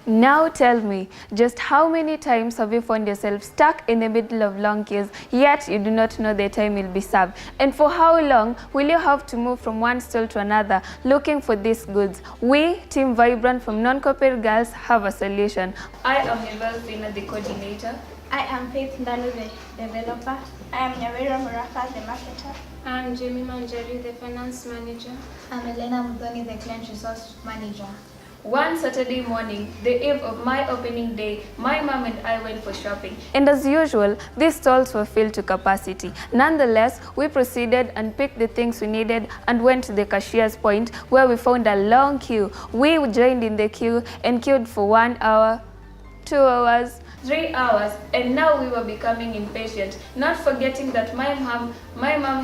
Now tell me, just how many times have you found yourself stuck in the middle of long queues, yet you do not know the time will be served? And for how long will you have to move from one stall to another looking for these goods? We, Team Vibrant from Noonkopir Girls, have a solution. I am Evelina, the coordinator. I am Faith Ndalu, the developer. I am Nyawera Murafa, the marketer. I am Jamie Manjari, the finance manager. I'm Elena Mudhoni, the client resource manager. One Saturday morning, the eve of my opening day, my mom and I went for shopping. And as usual, these stalls were filled to capacity. Nonetheless, we proceeded and picked the things we needed and went to the cashier's point where we found a long queue. We joined in the queue and queued for 1 hour, 2 hours, 3 hours, and now we were becoming impatient, not forgetting that my mom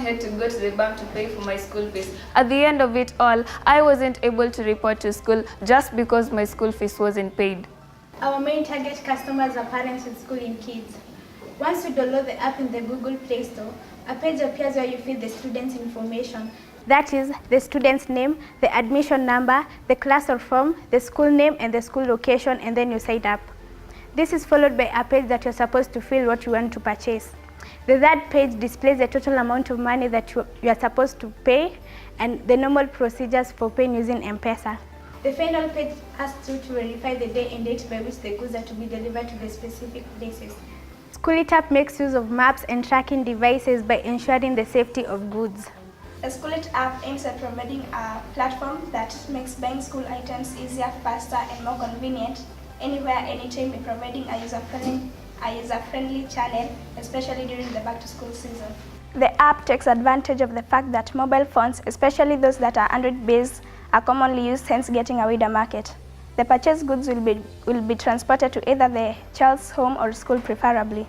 had to go to the bank to pay for my school fees. At the end of it all, I wasn't able to report to school just because my school fees wasn't paid. Our main target customers are parents with schooling kids. Once you download the app in the Google Play Store, a page appears where you fill the student's information. That is, the student's name, the admission number, the class or form, the school name and the school location, and then you sign up. This is followed by a page that you're supposed to fill what you want to purchase. The third page displays the total amount of money that you are supposed to pay and the normal procedures for paying using M-Pesa. The final page asks you to verify the day and date by which the goods are to be delivered to the specific places. Schoolit app makes use of maps and tracking devices by ensuring the safety of goods. The Schoolit app aims at providing a platform that makes buying school items easier, faster, and more convenient anywhere, anytime, by providing a user-friendly channel, especially during the back-to-school season. The app takes advantage of the fact that mobile phones, especially those that are Android-based, are commonly used, hence getting a wider market. The purchased goods will be transported to either the child's home or school preferably.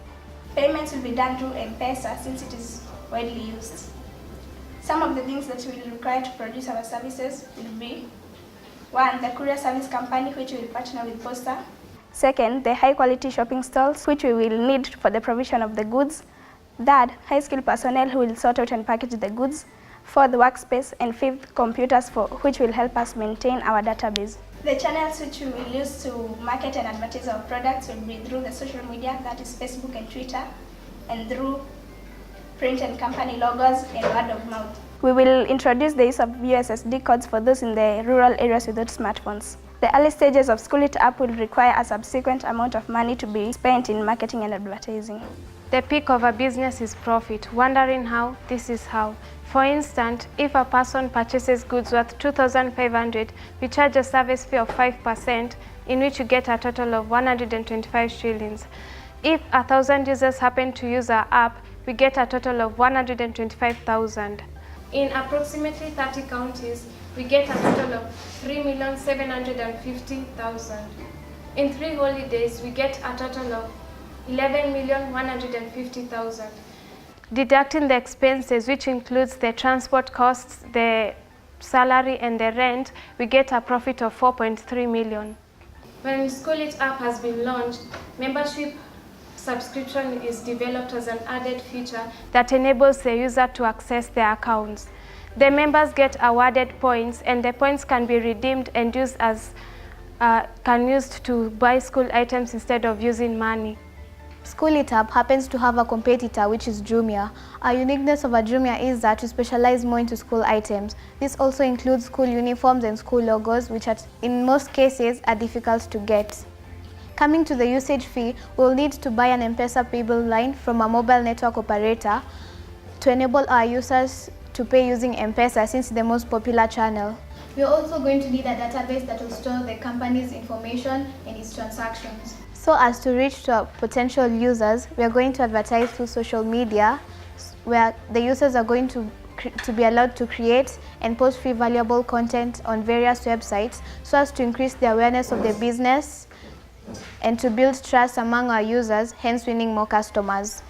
Payments will be done through M-Pesa since it is widely used. Some of the things that we will require to produce our services will be: 1. The courier service company, which will partner with Posta. 2. The high-quality shopping stalls, which we will need for the provision of the goods. 3. High-skilled personnel who will sort out and package the goods. 4. The workspace. And 5. Computers, which will help us maintain our database. The channels which we will use to market and advertise our products will be through the social media, that is Facebook and Twitter, and through print and company logos and word of mouth. We will introduce the use of USSD codes for those in the rural areas without smartphones. The early stages of Schoolit app will require a subsequent amount of money to be spent in marketing and advertising. The peak of a business is profit. Wondering how? This is how. For instance, if a person purchases goods worth 2,500, we charge a service fee of 5%, in which you get a total of 125 shillings. If 1,000 users happen to use our app, we get a total of 125,000. In approximately 30 counties, we get a total of 3,750,000. In 3 holidays, we get a total of 11,150,000. Deducting the expenses, which includes the transport costs, the salary and the rent, we get a profit of 4.3 million. When Schoolit app has been launched, membership subscription is developed as an added feature that enables the user to access their accounts. The members get awarded points, and the points can be redeemed and used to buy school items instead of using money. Schoolit app happens to have a competitor, which is Jumia. A uniqueness of a Jumia is that we specialize more into school items. This also includes school uniforms and school logos, which in most cases are difficult to get. Coming to the usage fee, we'll need to buy an M-Pesa payable line from a mobile network operator to enable our users to pay using M-Pesa, since it's the most popular channel. We're also going to need a database that will store the company's information and its transactions. So as to reach to our potential users, we are going to advertise through social media, where the users are going to be allowed to create and post free valuable content on various websites, so as to increase the awareness of the business and to build trust among our users, hence winning more customers.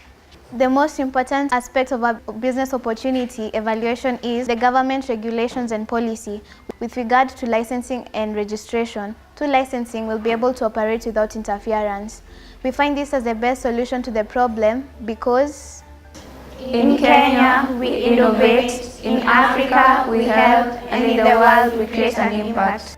The most important aspect of our business opportunity evaluation is the government regulations and policy. With regard to licensing and registration, through licensing we'll be able to operate without interference. We find this as the best solution to the problem because In Kenya, we innovate. In Africa, we help. And in the world, we create an impact.